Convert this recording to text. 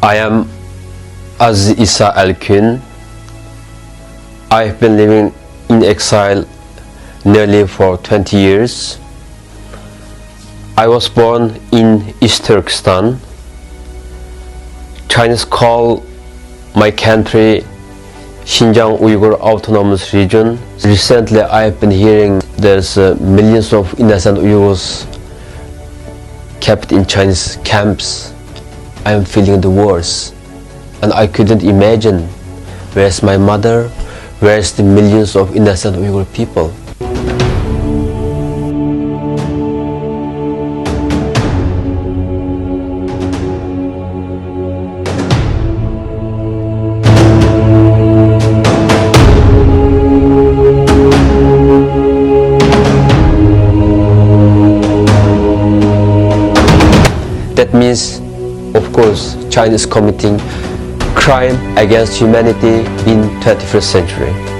I am Aziz Isa Alkün. I've been living in exile nearly for 20 years. I was born in East Turkestan. Chinese call my country Xinjiang Uyghur Autonomous Region. Recently I've been hearing there's millions of innocent Uyghurs kept in Chinese camps. I am feeling the worst, and I couldn't imagine where's my mother, where's the millions of innocent Uyghur people. That means, of course, China is committing crime against humanity in 21st century.